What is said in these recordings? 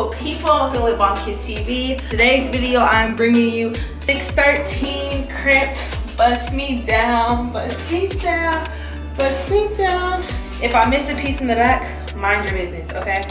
beautiful people. Lip Balm Kiss TV. Today's video, I'm bringing you 613 crimped. Bust me down, bust me down, bust me down. If I missed a piece in the back, mind your business, okay?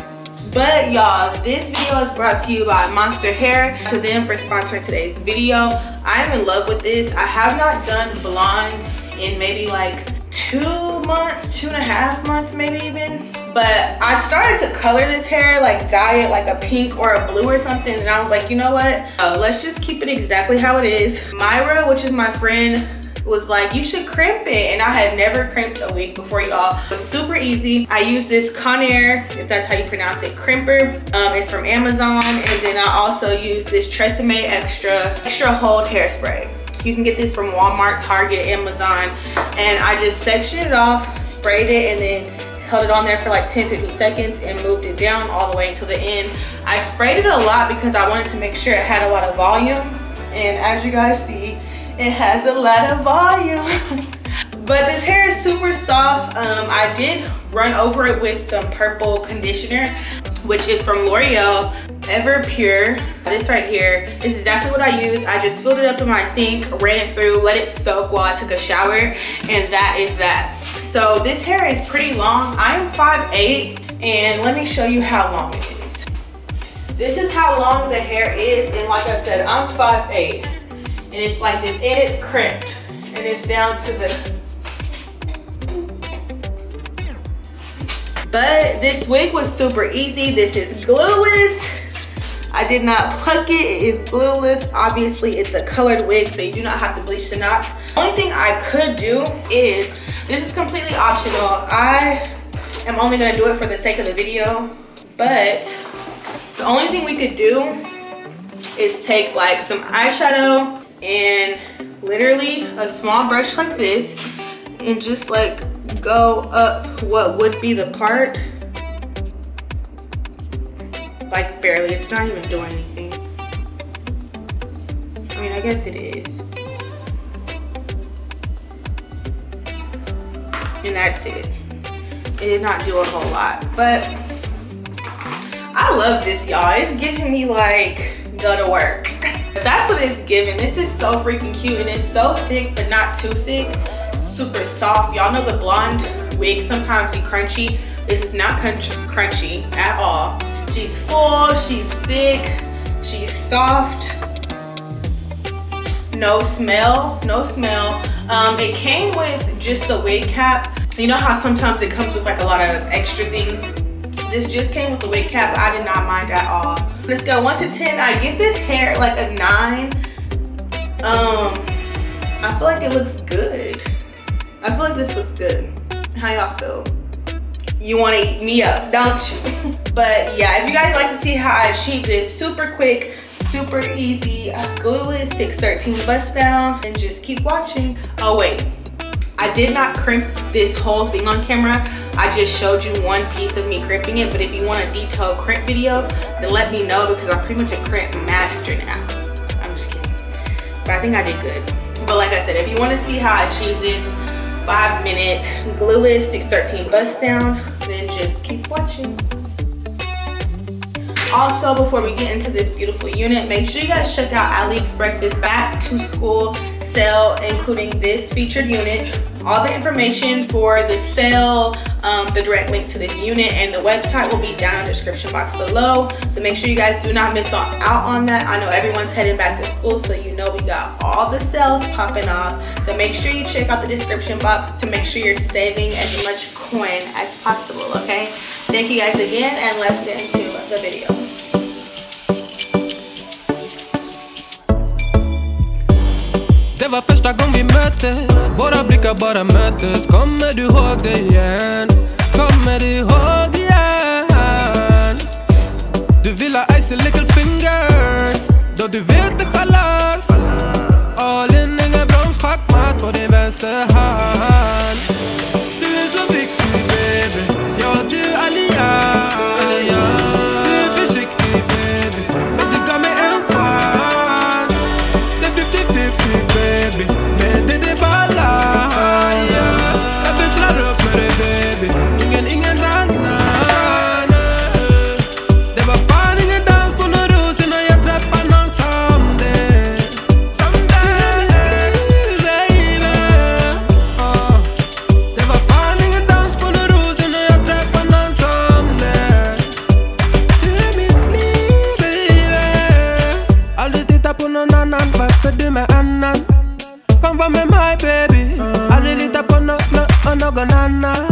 But y'all, this video is brought to you by Monstar Hair. To them for sponsoring today's video. I am in love with this. I have not done blonde in maybe like 2 months, 2.5 months maybe even. But I started to color this hair, like dye it like a pink or a blue or something, and I was like, you know what? Let's just keep it exactly how it is. Myra, which is my friend, was like, you should crimp it, and I had never crimped a wig before, y'all. It was super easy. I used this Conair, if that's how you pronounce it, crimper. It's from Amazon, and then I also used this Tresemme extra hold hairspray. You can get this from Walmart, Target, Amazon, and I just sectioned it off, sprayed it, and then held it on there for like 10-15 seconds and moved it down all the way until the end. I sprayed it a lot because I wanted to make sure it had a lot of volume, and as you guys see, it has a lot of volume. But this hair is super soft. I did run over it with some purple conditioner, which is from L'Oreal Ever Pure. This right here is exactly what I used. I just filled it up in my sink, ran it through, let it soak while I took a shower, and that is that. So this hair is pretty long. I am 5'8", and let me show you how long it is. This is how long the hair is, and like I said, I'm 5'8", and it's like this, and it's crimped, and it's down to the... But this wig was super easy. This is glueless. I did not pluck it. It is glueless. Obviously, it's a colored wig, so you do not have to bleach the knots. The only thing I could do is, this is completely optional. I am only gonna do it for the sake of the video, but the only thing we could do is take like some eyeshadow and literally a small brush like this and just like go up what would be the part, like barely. It's not even doing anything. I mean, I guess it is. And that's it. It did not do a whole lot, but I love this, y'all. It's giving me like go to work. That's what it's giving. This is so freaking cute, and it's so thick but not too thick. Super soft. Y'all know the blonde wigs sometimes be crunchy. This is not crunchy at all. She's full, she's thick, she's soft. No smell, no smell. It came with just the wig cap. You know how sometimes it comes with like a lot of extra things? This just came with the wig cap, but I did not mind at all. On a scale 1 to 10, I give this hair like a 9. I feel like it looks good. I feel like this looks good. How y'all feel? You want to eat me up, don't you? But yeah, if you guys like to see how I achieve this super quick, super easy, glueless 613 bust down, and just keep watching. Oh wait, I did not crimp this whole thing on camera. I just showed you one piece of me crimping it, but if you want a detailed crimp video, then let me know, because I'm pretty much a crimp master now. I'm just kidding. But I think I did good. But like I said, if you want to see how I achieve this 5-minute glueless 613 bust down, then just keep watching. Also, before we get into this beautiful unit, make sure you guys check out AliExpress's back to school sale, including this featured unit. All the information for the sale, the direct link to this unit, and the website will be down in the description box below. So make sure you guys do not miss out on that. I know everyone's heading back to school, so you know we got all the sales popping off. So make sure you check out the description box to make sure you're saving as much coin as possible, okay? Thank you guys again, and let's get into the video. Det var första gången vi möttes. Våra blickar bara möttes. Kommer du ihåg det igen? Kommer du ihåg igen? Du vill ha icy little fingers. Då du vet det chalas. All in, ingen broms, schackmatt på din vänsterhand. Du är så viktig baby. Ja, du är allians. Du är försiktig baby. Men du gav mig en chans. Det är 50-50 baby. Men det är balans. Jag växlar upp med dig baby. Ingen annan. Det var fan ingen någon annan, varför du med annan? Kom var med mig baby, aldrig lita på någon annan.